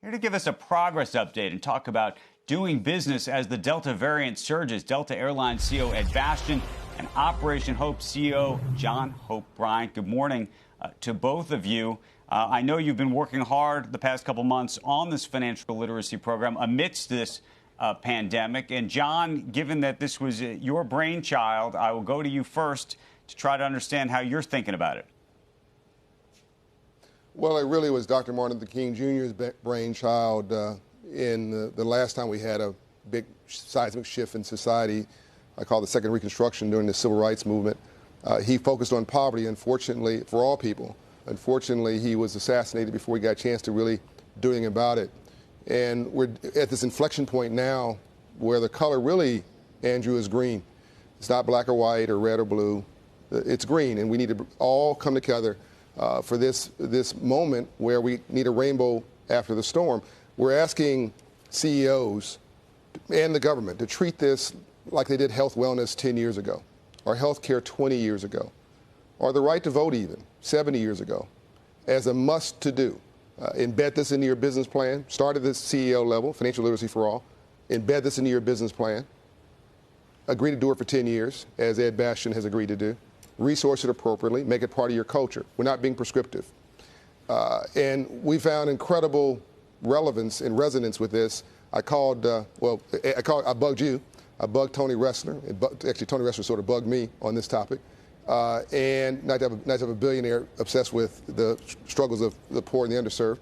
Here to give us a progress update and talk about doing business as the Delta variant surges, Delta Airlines CEO Ed Bastian and Operation Hope CEO John Hope Bryant. Good morning to both of you. I know you've been working hard the past couple months on this financial literacy program amidst this pandemic. And John, given that this was your brainchild, I will go to you first to try to understand how you're thinking about it. Well, it really was Dr. Martin Luther King Jr.'s brainchild in the last time we had a big seismic shift in society. I call it the Second Reconstruction during the Civil Rights Movement. He focused on poverty, unfortunately, for all people. Unfortunately, he was assassinated before he got a chance to really do anything about it. And we're at this inflection point now where the color really, Andrew, is green. It's not black or white or red or blue. It's green, and we need to all come together for this moment where we need a rainbow after the storm. We're asking CEOs and the government to treat this like they did health wellness 10 years ago, or health care 20 years ago, or the right to vote even 70 years ago, as a must-to-do. Embed this into your business plan. Start at the CEO level, financial literacy for all. Embed this into your business plan. Agree to do it for 10 years, as Ed Bastian has agreed to do. Resource it appropriately, make it part of your culture. We're not being prescriptive. And we found incredible relevance and resonance with this. I bugged you. I bugged Tony Ressler. Actually, Tony Ressler sort of bugged me on this topic. And nice to have a billionaire obsessed with the struggles of the poor and the underserved.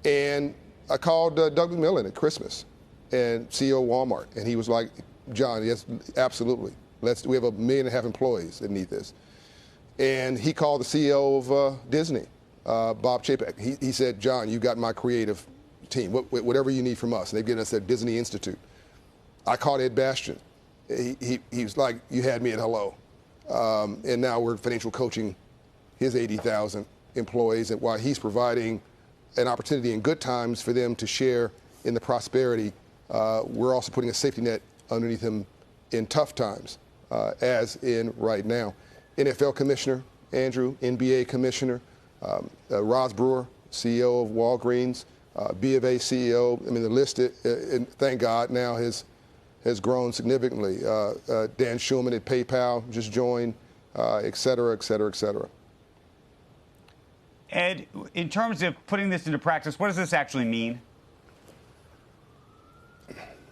And I called Doug McMillon at Christmas, and CEO of Walmart, and he was like, John, yes, absolutely. We have 1.5 million employees that need this. And he called the CEO of Disney, Bob Chapek. He said, John, you got my creative team, whatever you need from us. And they've given us their Disney Institute. I called Ed Bastian. He was like, you had me at hello. And now we're financial coaching his 80,000 employees, and while he's providing an opportunity in good times for them to share in the prosperity, we're also putting a safety net underneath them in tough times, as in right now. NFL commissioner, Andrew, NBA commissioner, Roz Brewer, CEO of Walgreens, B of A CEO. I mean, the list, and thank God, now has grown significantly. Dan Schulman at PayPal just joined, et cetera, et cetera, et cetera. Ed, in terms of putting this into practice, what does this actually mean?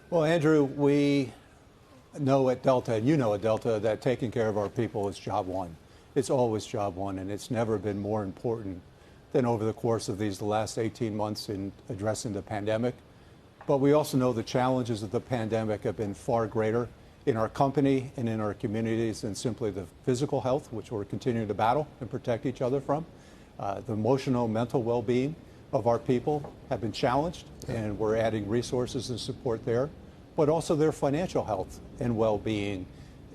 Well, Andrew, we know at Delta, and you know at Delta, that taking care of our people is job one. It's always job one, and it's never been more important than over the course of the last 18 months in addressing the pandemic. But we also know the challenges of the pandemic have been far greater in our company and in our communities than simply the physical health, which we're continuing to battle and protect each other from. The emotional, mental well-being of our people have been challenged, and we're adding resources and support there, but also their financial health and well-being,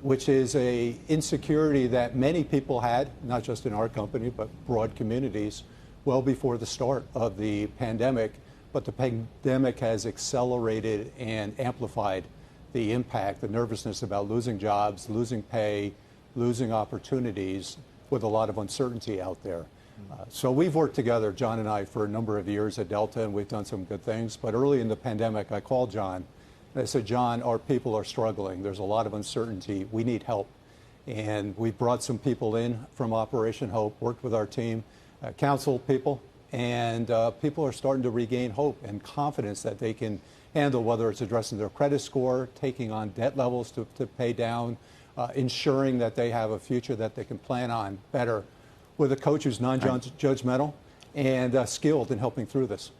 which is a insecurity that many people had, not just in our company, but broad communities, well before the start of the pandemic. But the pandemic has accelerated and amplified the impact, the nervousness about losing jobs, losing pay, losing opportunities, with a lot of uncertainty out there. So we've worked together, John and I, for a number of years at Delta, and we've done some good things. But early in the pandemic, I called John, and I said, John, our people are struggling. There's a lot of uncertainty. We need help. And we brought some people in from Operation Hope, worked with our team, counseled people, and people are starting to regain hope and confidence that they can handle, whether it's addressing their credit score, taking on debt levels to pay down, ensuring that they have a future that they can plan on better, with a coach who's non-judgmental and skilled in helping through this.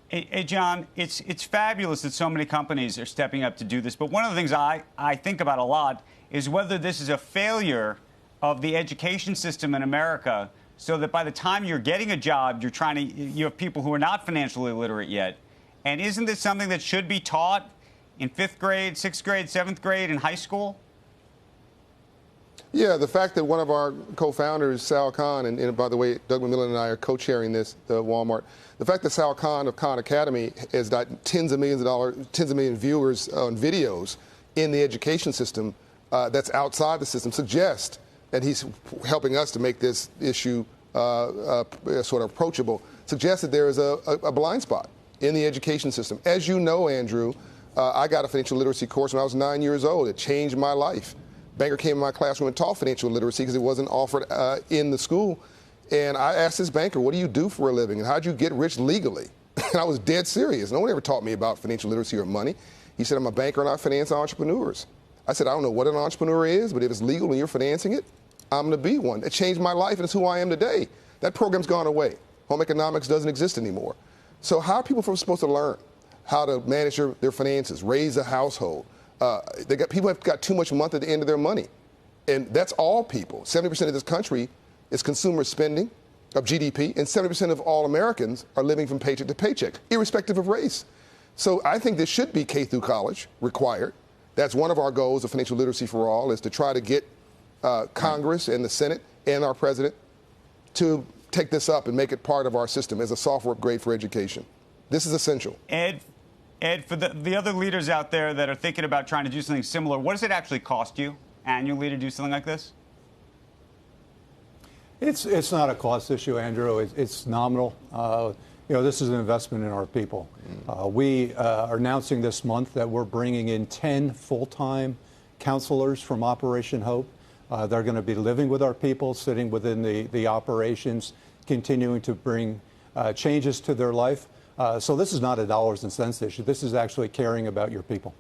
Hey, John, it's fabulous that so many companies are stepping up to do this. But one of the things I think about a lot is whether this is a failure of the education system in America, so that by the time you're getting a job, you have people who are not financially literate yet. And isn't this something that should be taught in 5th grade, 6th grade, 7th grade, in high school? Yeah, the fact that one of our co-founders, Sal Khan, and by the way, Doug McMillon and I are co-chairing this, Walmart. The fact that Sal Khan of Khan Academy has got tens of million viewers on videos in the education system that's outside the system suggests that he's helping us to make this issue sort of approachable, suggests that there is a blind spot in the education system. As you know, Andrew, I got a financial literacy course when I was 9 years old. It changed my life. Banker came in my classroom and taught financial literacy because it wasn't offered in the school. And I asked this banker, what do you do for a living? And how'd you get rich legally? And I was dead serious. No one ever taught me about financial literacy or money. He said, I'm a banker and I finance entrepreneurs. I said, I don't know what an entrepreneur is, but if it's legal and you're financing it, I'm going to be one. It changed my life and it's who I am today. That program's gone away. Home economics doesn't exist anymore. So how are people supposed to learn how to manage their finances, raise a household? People have got too much month at the end of their money. And that's all people. 70% of this country is consumer spending of GDP, and 70% of all Americans are living from paycheck to paycheck, irrespective of race. So I think this should be K through college required. That's one of our goals of financial literacy for all, is to try to get Congress and the Senate and our president to take this up and make it part of our system as a software upgrade for education. This is essential. Ed, for the other leaders out there that are thinking about trying to do something similar, what does it actually cost you annually to do something like this? It's not a cost issue, Andrew. It's nominal. This is an investment in our people. We are announcing this month that we're bringing in 10 full-time counselors from Operation Hope. They're going to be living with our people, sitting within the operations, continuing to bring changes to their life. So this is not a dollars and cents issue. This is actually caring about your people.